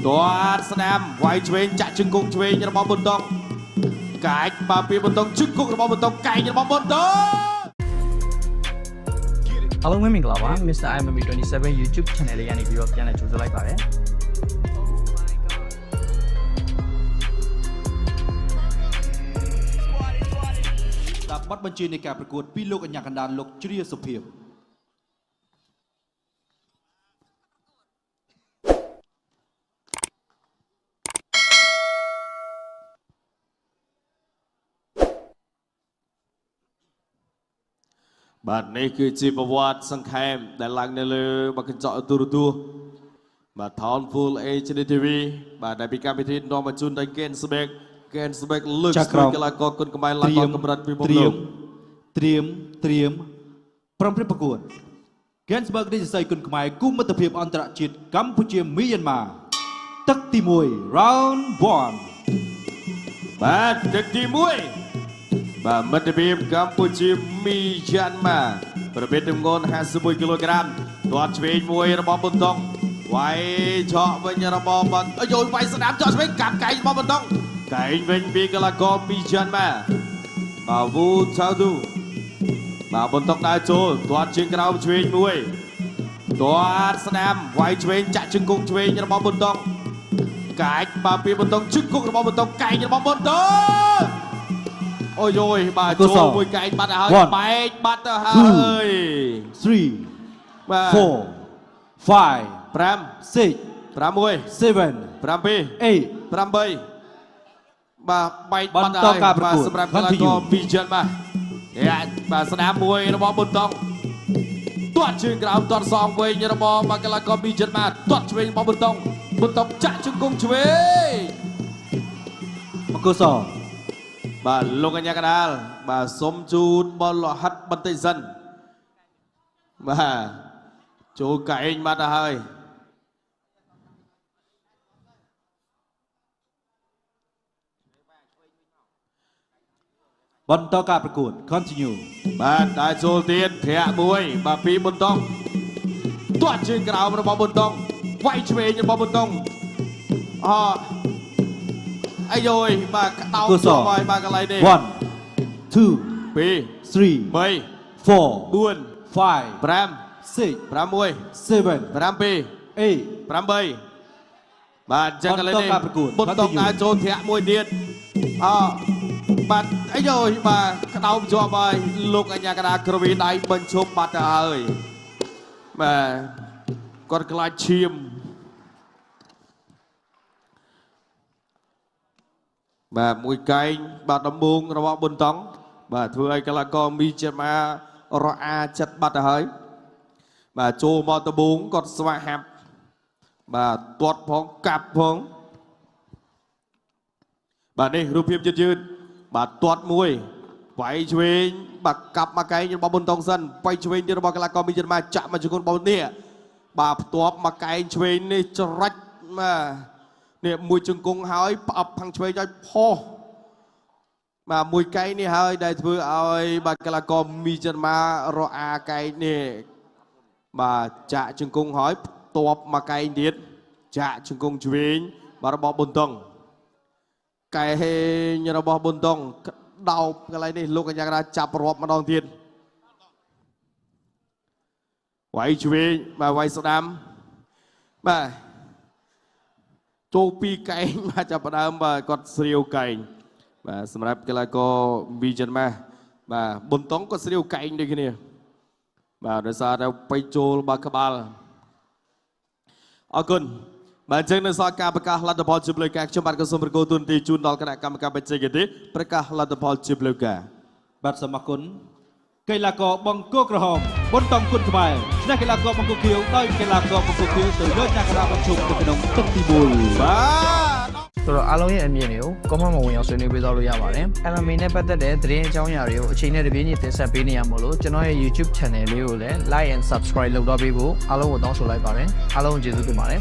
ตัวสนามไวเชวงจะจึงกงเชวงระบบบนตองไก่มาปีบนตองจึงกงระบบบนตองไก่ระบบบนตองအားလုံးပဲမင်္ဂလာပါ Mr. IMM27 YouTube channel လေးကနေပြီးတော့ပြန်လည်ကြိုဆိုလိုက်ပါတယ်តាបាត់បញ្ជានៃការប្រកួតពីលោកអញ្ញាកណ្ដាលលោកជ្រាសុភាពបាទនេះគឺជាប្រវត្តិសង្ខេបដែលឡើងនៅលើបកញ្ចក់ទូរទស្សន៍បាទ Town Full HD TV បាទដែលពីកម្មវិធីនាំមកជូនដល់កេនស្បេកលើកស្ទួយកីឡាករគុនខ្មែរឡើងដល់កម្រិតពិភពលោកត្រៀមប្រំព្រឹត្តប្រកួត Gensberg នេះសរសៃគុនខ្មែរគុំមិត្តភាពអន្តរជាតិកម្ពុជាមីយ៉ាន់ម៉ាទឹកទី1 Round 1បាទទឹកទី1បាទមិត្តភាពកម្ពុជាមីយ៉ាន់ម៉ាប្រភេទទម្ងន់51គីឡូក្រាមទាត់ឆ្វេងមួយរបស់ប៊ុនតុងវាយឆក់វិញរបស់បាត់យោវាយស្ដាប់ចោះឆ្វេងកាប់កែងរបស់ប៊ុនតុងកែងវិញពីកីឡាករមីយ៉ាន់ម៉ាបាទវូឆៅទូបាទប៊ុនតុងដើរចូលទាត់ជើងក្រោមឆ្វេងមួយទាត់ស្ដាំវាយឆ្វេងចាក់ជើងគង់ឆ្វេងរបស់ប៊ុនតុងកាច់បាទពីប៊ុនតុងជើងគង់របស់ប៊ុនតុងកែងរបស់ប៊ុនតុងអូយយបាទចូលមួយកែងបាត់ទៅហើយបែកបាត់ទៅហើយ3បាទ4 5 5 6 7 7 8 8បាទបែកបាត់ទៅហើយបាទសម្រាប់កីឡាករមីយ៉ាន់ម៉ាបាទស្នាមមួយរបស់ប៊ុនតុងទាត់ជើងក្រោមទាត់សងវិញរបស់កីឡាករមីយ៉ាន់ម៉ាទាត់ឆ្វេងរបស់ប៊ុនតុងចាក់ជង្គង់ឆ្វេងមកកសបាទលោកអញ្ញាកណ្ដាលបាទសុំជូនបលហិតបន្តិចសិនបាទចូលកែងបាត់ទៅហើយបន្តការប្រកួត continue បាទដើរចូលទៀតធាក់មួយបាទពីប៊ុនតុងទាត់ជើងក្រោមរបស់ប៊ុនតុងវាយឆ្វេងរបស់ប៊ុនតុងអាយយបាទក្តោបចូលហើយបាទកន្លែងនេះ1 2 2 3 3 4 4 5 5 6 7 7 8 8 បាទចឹងកន្លែងនេះប៊ុនតុងដើរចូលធាក់មួយទៀតបាទអាយយបាទក្តោបជាប់ហើយលោកអញ្ញាកណ្ដាលក្រវីដៃបញ្ឈប់បាត់ទៅហើយបាទគាត់ខ្លាចឈាមបាទមួយកែងបាទដំបងរបស់ប៊ុនតុងបាទធ្វើឲ្យកីឡាករមីយ៉ាន់ម៉ារអាចិត្តបាត់ទៅហើយបាទចូលមកដំបងគាត់ស្វាហាប់បាទទាត់ផងកាប់ផងបាទនេះរូបភាពយឺតបាទទាត់មួយវាយឆ្វេងបាទកាប់មកកែងរបស់ប៊ុនតុងសិនវាយឆ្វេងទៀតរបស់កីឡាករមីយ៉ាន់ម៉ាចាក់មកជង្គង់របស់នេះបាទផ្ទាប់មកកែងឆ្វេងនេះច្រាច់បាទនេះមួយជង្គង់ហើយផ្អប់ខាងឆ្វេងឲ្យផុសបាទមួយកែងនេះហើយដែលធ្វើឲ្យបាទកីឡាករមីយ៉ាន់ម៉ារអាកែងនេះបាទចាក់ជង្គង់ហើយផ្ទាប់មកកែងទៀតចាក់ជង្គង់ឆ្វេងបាទរបស់ប៊ុនតុងកែងរបស់ប៊ុនតុងដោបកន្លែងនេះលោកកញ្ញាកណ្ដាលចាប់រាប់ម្ដងទៀតវាយឆ្វេងបាទវាយស្ដាំបាទចូលពីកែងបាទចាប់ផ្ដើមបាទគាត់ស្រាវកែងបាទសម្រាប់កីឡាករមីយ៉ាន់ម៉ាបាទប៊ុនតុងក៏ស្រាវកែងដូចគ្នាបាទដោយសារតែបិចូលបាទក្បាលអរគុណបាទអញ្ចឹងនៅសល់ការប្រកាសលទ្ធផលជាផ្លូវការខ្ញុំបាទក៏សូមប្រកោទូនទីជូនដល់គណៈកម្មការបច្ចេកទេសប្រកាសលទ្ធផលជាផ្លូវការបាទសូមអរគុណកីឡាករបង្គោលក្រហមប៊ុនតុងគុនខ្មែរឈ្នះកីឡាករបង្គោលខៀវដោយកីឡាករបង្គោលខៀវទៅយកអ្នកកណ្ដាលបញ្ឈប់ទៅក្នុងទឹកទី1បាទဆိုတော့အားလုံးရဲ့အမြင်တွေကို comment မှာဝင်အောင်ဆွေးနွေးပေးသွားလို့ရပါတယ် MMA နဲ့ပတ်သက်တဲ့သတင်းအကြောင်းအရာတွေကိုအချိန်နဲ့တပြေးညီတင်ဆက်ပေးနေရမို့လို့ကျွန်တော်ရဲ့ YouTube channel လေးကိုလည်း like and subscribe လုပ်တော့ပေးဖို့အားလုံးကိုတောင်းဆိုလိုက်ပါတယ်အားလုံးကျေးဇူးတင်ပါတယ်